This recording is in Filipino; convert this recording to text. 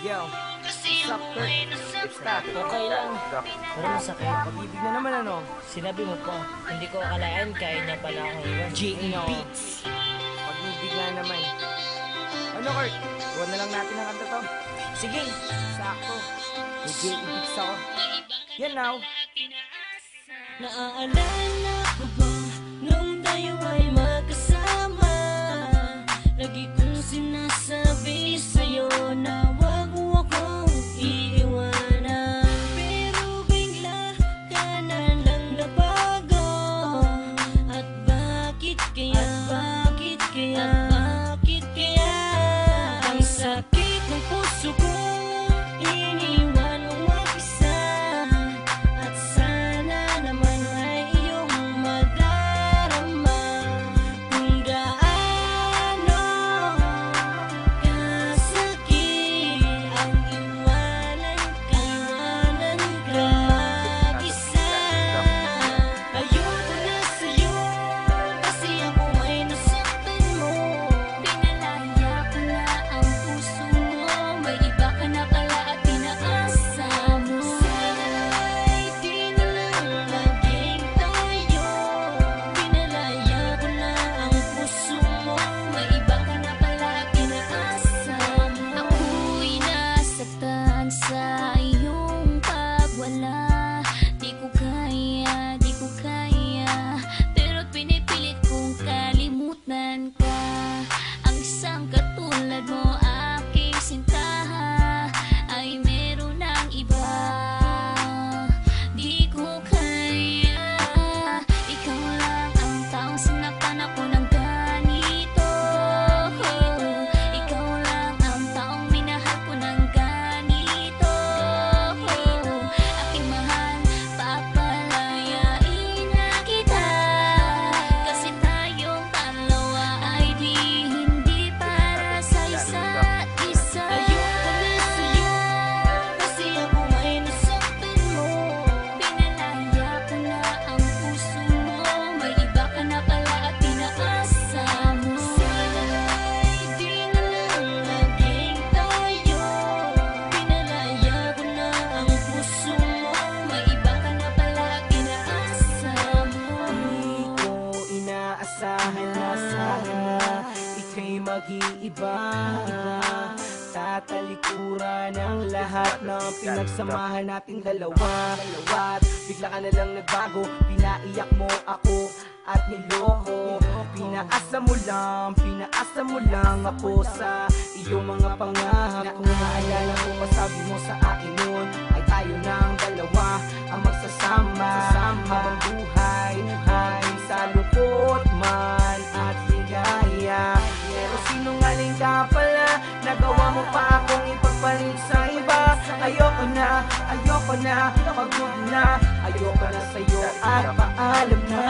Yo, sup, Kurt? It's that. Okay lang. Pero masakit. Pag-ibig na naman ano? Sinabi mo pa. Hindi ko akalain kaya niya pala akong iwan. J.A. Beats. Pag-ibig nga naman. Ano, Kurt? Huwag na lang natin ang kanta to. Sige. Sakto. May J.A. Beats ako. Yan now. Naaalala ko ba nung tayo ay magkasama? Lagi kong sinasabi sa'yo na wag mo akong iiwanan. Pero bigla ka na lang nabago. At bakit kaya? Bakit kaya? Bakit kaya? Ang sakit ng puso ko, iniwan mo mag-isa. At sana naman ay iyong madarama kung gaano kasakit ang iwanan ka mag-isa. Ayoko na sa'yo kasi ako ay nasaktan mo. Pinalaya ko na ang puso mo, may iba ka na pala at pinaasa mo. Sana'y di na lang laging tayo. Pinalaya ko na ang puso mo, may iba ka na pala at pinaasa mo. Ako'y nasaktan sa iyong pagwala. Di ko kaya, di ko kaya, pero pinipilit kong kalimutan ka. Ang isang katulad mo, aking sinta, ay meron ng iba. Di ko kaya, ikaw lang ang taong sinaktan ako ng ganito. Ikaw lang ang taong minahal ko ng ganito. Aking mahal, papalayain na kita, kasi tayong dalawa ay hindi para sa isa't isa. Ayoko na sa'yo kasi ako ay nasaktan mo. Pinalaya ko na ang puso mo, may iba ka na pala at pinaasa mo. Sana'y di na lang laging tayo. Pinalaya ko na ang puso mo, may iba ka na pala at pinaasa mo. Di ko inaasahan na ika'y mag-iiba. Tatalikuran ang lahat ng pinagsamahan nating dalawa. At bigla ka na lang nagbago, pinaiyak mo ako at niloko. Pinaasa mo lang ako sa iyong mga pangako. Naalala ko pa sabi mo sa akin noon ay tayo ng dalawa ang magsasama habang buhay sa lungkot man at ligaya. Pero sinungaling ka pala, nagawa mo pa akong ipagpalit sa iba. Ayoko na, pagod na, ayoko na sa'yo at paalam na.